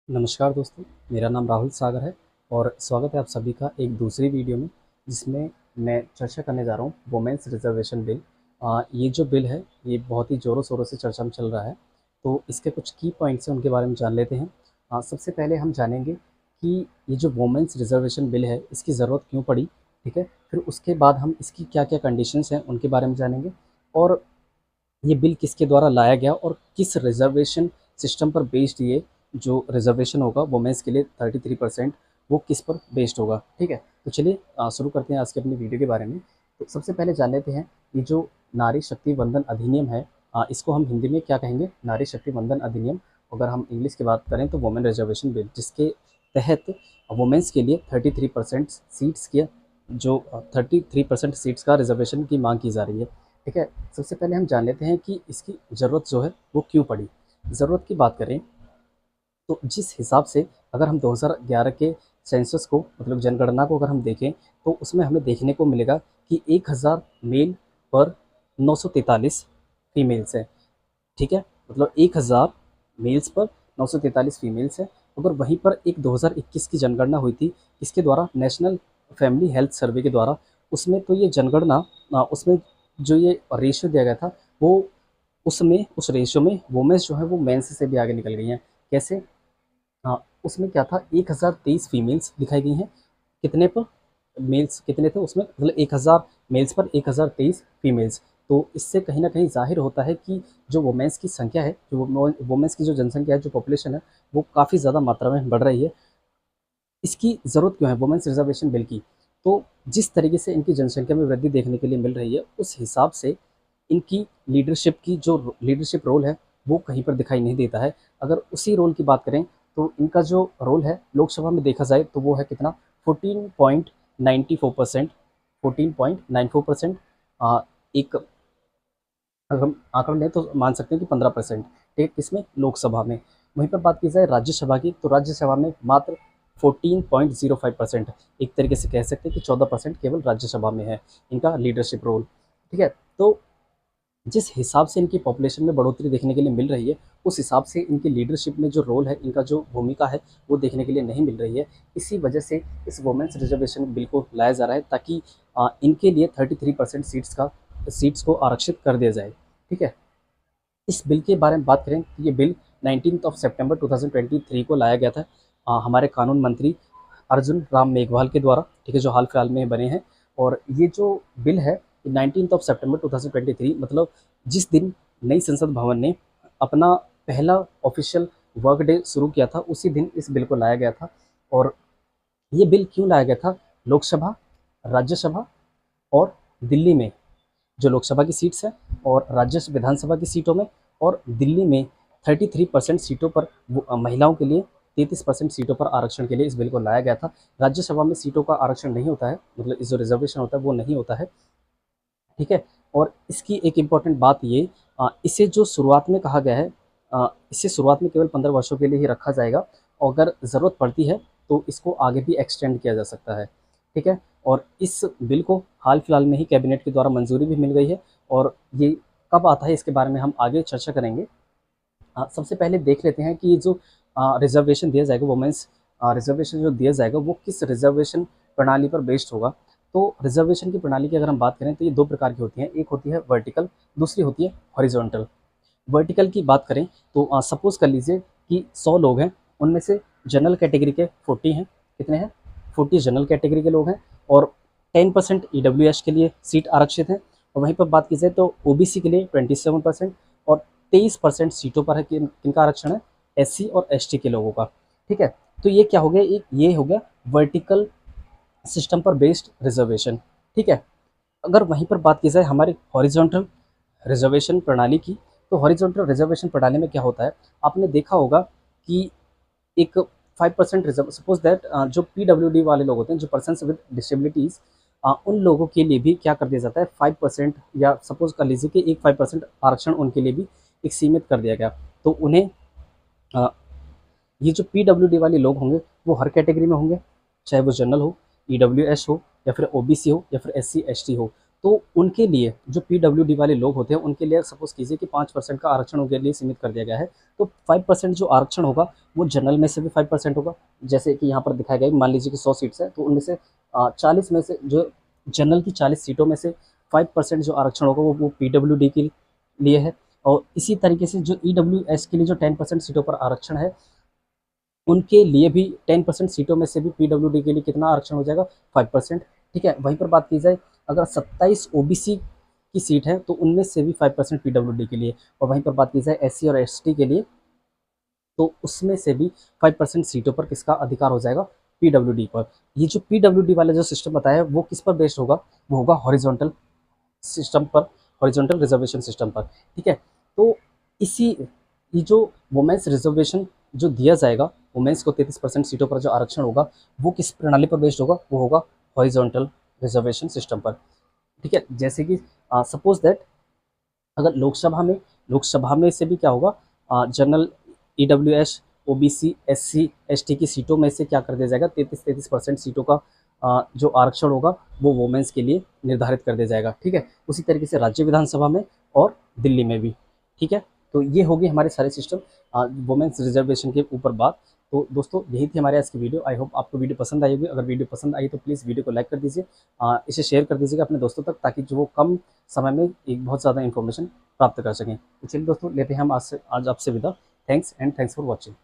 नमस्कार दोस्तों, मेरा नाम राहुल सागर है और स्वागत है आप सभी का एक दूसरी वीडियो में, जिसमें मैं चर्चा करने जा रहा हूँ वुमेन्स रिजर्वेशन बिल। ये जो बिल है ये बहुत ही ज़ोरों-शोरों से चर्चा में चल रहा है, तो इसके कुछ की पॉइंट्स हैं उनके बारे में जान लेते हैं। सबसे पहले हम जानेंगे कि ये जो वुमेन्स रिजर्वेशन बिल है इसकी ज़रूरत क्यों पड़ी, ठीक है? फिर उसके बाद हम इसकी क्या-क्या कंडीशंस हैं उनके बारे में जानेंगे और ये बिल किसके द्वारा लाया गया और किस रिजर्वेशन सिस्टम पर बेस्ड ये जो रिजर्वेशन होगा वुमेन्स के लिए 33% वो किस पर बेस्ड होगा, ठीक है? तो चलिए शुरू करते हैं आज की अपनी वीडियो के बारे में। तो सबसे पहले जान लेते हैं ये जो नारी शक्ति वंदन अधिनियम है, इसको हम हिंदी में क्या कहेंगे? नारी शक्ति वंदन अधिनियम। अगर हम इंग्लिश की बात करें तो वुमेन रिजर्वेशन बिल, जिसके तहत वुमेन्स के लिए 33% सीट्स के जो 33% सीट्स का रिजर्वेशन की मांग की जा रही है, ठीक है? सबसे पहले हम जान लेते हैं कि इसकी ज़रूरत जो है वो क्यों पड़ी। ज़रूरत की बात करें तो जिस हिसाब से अगर हम 2011 के सेंसस को मतलब जनगणना को अगर हम देखें तो उसमें हमें देखने को मिलेगा कि 1000 मेल पर 943 फीमेल्स हैं, ठीक है? मतलब 1000 मेल्स पर 943 फीमेल्स हैं। अगर वहीं पर एक 2021 की जनगणना हुई थी, इसके द्वारा नेशनल फैमिली हेल्थ सर्वे के द्वारा, उसमें तो ये जनगणना उसमें जो ये रेशियो दिया गया था, वो उसमें उस रेशियो में वुमेन्स जो है वो मेंस से भी आगे निकल गई हैं। कैसे? हाँ, उसमें क्या था, 1023 फीमेल्स दिखाई गई हैं। कितने पर? मेल्स कितने थे उसमें? मतलब 1000 मेल्स पर 1023 फीमेल्स। तो इससे कहीं न कहीं ज़ाहिर होता है कि जो वुमेन्स की संख्या है, जो वुमेन्स की जो जनसंख्या है, जो पॉपुलेशन है, वो काफ़ी ज़्यादा मात्रा में बढ़ रही है। इसकी ज़रूरत क्यों है वुमेन्स रिजर्वेशन बिल की? तो जिस तरीके से इनकी जनसंख्या में वृद्धि देखने के लिए मिल रही है, उस हिसाब से इनकी लीडरशिप की जो लीडरशिप रोल है, वो कहीं पर दिखाई नहीं देता है। अगर उसी रोल की बात करें, तो इनका जो रोल है लोकसभा में देखा जाए तो वो है कितना? 14.94%, 14.94%। एक अगर हम आंकड़ा लें तो मान सकते हैं कि 15%, ठीक है? किसमें? लोकसभा में। वहीं पर बात की जाए राज्यसभा की, तो राज्यसभा में मात्र 14.05%, एक तरीके से कह सकते हैं कि 14% केवल राज्यसभा में है इनका लीडरशिप रोल, ठीक है? तो जिस हिसाब से इनकी पॉपुलेशन में बढ़ोतरी देखने के लिए मिल रही है, उस हिसाब से इनकी लीडरशिप में जो रोल है, इनका जो भूमिका है, वो देखने के लिए नहीं मिल रही है। इसी वजह से इस वुमेन्स रिजर्वेशन बिल को लाया जा रहा है, ताकि इनके लिए 33% सीट्स को आरक्षित कर दिया जाए, ठीक है? इस बिल के बारे में बात करें तो ये बिल 19 सितंबर 2023 को लाया गया था, हमारे कानून मंत्री अर्जुन राम मेघवाल के द्वारा, ठीक है? जो हाल फिलहाल में बने हैं। और ये जो बिल है 19 सितंबर 2023, मतलब जिस दिन नई संसद भवन ने अपना पहला ऑफिशियल वर्क डे शुरू किया था, उसी दिन इस बिल को लाया गया था। और ये बिल क्यों लाया गया था? लोकसभा, राज्यसभा और दिल्ली में जो लोकसभा की सीट्स हैं और राज्य विधानसभा की सीटों में और दिल्ली में 33% सीटों पर महिलाओं के लिए, 33% सीटों पर आरक्षण के लिए इस बिल को लाया गया था। राज्यसभा में सीटों का आरक्षण नहीं होता है, मतलब इस जो रिजर्वेशन होता है वो नहीं होता है, ठीक है? और इसकी एक इम्पॉर्टेंट बात ये, इसे जो शुरुआत में कहा गया है, इसे शुरुआत में केवल 15 वर्षों के लिए ही रखा जाएगा और अगर ज़रूरत पड़ती है तो इसको आगे भी एक्सटेंड किया जा सकता है, ठीक है? और इस बिल को हाल फिलहाल में ही कैबिनेट के द्वारा मंजूरी भी मिल गई है और ये कब आता है इसके बारे में हम आगे चर्चा करेंगे। सबसे पहले देख लेते हैं कि ये जो रिजर्वेशन दिया जाएगा, वुमेन्स रिजर्वेशन जो दिया जाएगा वो किस रिजर्वेशन प्रणाली पर बेस्ड होगा। तो रिजर्वेशन की प्रणाली की अगर हम बात करें तो ये 2 प्रकार की होती हैं, एक होती है वर्टिकल, दूसरी होती है हॉरिजॉन्टल। वर्टिकल की बात करें तो सपोज़ कर लीजिए कि 100 लोग हैं, उनमें से जनरल कैटेगरी के 40 हैं, कितने हैं? 40 जनरल कैटेगरी के लोग हैं और 10% ईडब्ल्यूएस के लिए सीट आरक्षित है। और वहीं पर बात की जाए तो ओबीसी के लिए 27% और 23% सीटों पर है किनका आरक्षण है? एससी और एसटी के लोगों का, ठीक है? तो ये क्या हो गया? एक ये हो गया वर्टिकल सिस्टम पर बेस्ड रिजर्वेशन, ठीक है? अगर वहीं पर बात की जाए हमारी हॉरिजॉन्टल रिजर्वेशन प्रणाली की, तो हॉरिजॉन्टल रिजर्वेशन प्रणाली में क्या होता है? आपने देखा होगा कि एक 5% रिजर्व, सपोज दैट जो पीडब्ल्यूडी वाले लोग होते हैं, जो पर्सन्स विद डिसेबिलिटीज़, उन लोगों के लिए भी क्या कर दिया जाता है, 5%, या सपोज कर लीजिए कि एक 5% आरक्षण उनके लिए भी एक सीमित कर दिया गया। तो उन्हें अ, ये जो पीडब्ल्यूडी वाले लोग होंगे वो हर कैटेगरी में होंगे, चाहे वो जनरल हो, ईडब्ल्यूएस हो, या फिर ओबीसी हो, या फिर एससी एसटी हो। तो उनके लिए जो पीडब्ल्यूडी वाले लोग होते हैं उनके लिए सपोज़ कीजिए कि 5% का आरक्षण उनके लिए सीमित कर दिया गया है। तो 5% जो आरक्षण होगा वो जनरल में से भी 5% होगा। जैसे कि यहाँ पर दिखाया गया है, मान लीजिए कि 100 सीट्स है तो उनमें से 40 में से जो जनरल की 40 सीटों में से 5% जो आरक्षण होगा वो पीडब्ल्यूडी के लिए है। और इसी तरीके से जो ईडब्ल्यूएस के लिए जो 10% सीटों पर आरक्षण है उनके लिए भी 10% सीटों में से भी पीडब्ल्यूडी के लिए कितना आरक्षण हो जाएगा, 5%। ठीक है, वहीं पर बात की जाए अगर 27 ओबीसी की सीट है तो उनमें से भी 5% पीडब्ल्यूडी के लिए, और वहीं पर बात की जाए एससी और एसटी के लिए तो उसमें से भी 5% सीटों पर किसका अधिकार हो जाएगा, पीडब्ल्यूडी पर। ये जो पीडब्ल्यूडी वाला जो सिस्टम बताया है वो किस पर बेस्ड होगा, वो होगा हॉरिजॉन्टल सिस्टम पर, हॉरिजॉन्टल रिजर्वेशन सिस्टम पर। ठीक है, तो इसी ये जो वुमेन्स रिजर्वेशन जो दिया जाएगा वुमेन्स को 33% सीटों पर जो आरक्षण होगा वो किस प्रणाली पर बेस्ड होगा, वो होगा हॉरिजॉन्टल रिजर्वेशन सिस्टम पर। ठीक है, जैसे कि सपोज दैट अगर लोकसभा में से भी क्या होगा, general EWS OBC SC ST की सीटों में से क्या कर दिया जाएगा, 33% सीटों का जो आरक्षण होगा वो वुमेन्स के लिए निर्धारित कर दिया जाएगा। ठीक है, उसी तरीके से राज्य विधानसभा में और दिल्ली में भी। ठीक है, तो ये होगी हमारे सारे सिस्टम वुमेन्स रिजर्वेशन के ऊपर बात। तो दोस्तों यही थी हमारे आज की वीडियो। आई होप आपको वीडियो पसंद आई होगी। अगर वीडियो पसंद आई तो प्लीज़ वीडियो को लाइक कर दीजिए, इसे शेयर कर दीजिएगा अपने दोस्तों तक, ताकि जो वो कम समय में एक बहुत ज़्यादा इन्फॉर्मेशन प्राप्त कर सकें। तो चलिए दोस्तों लेते हैं हम आज आपसे विदा। Thanks and thanks for watching.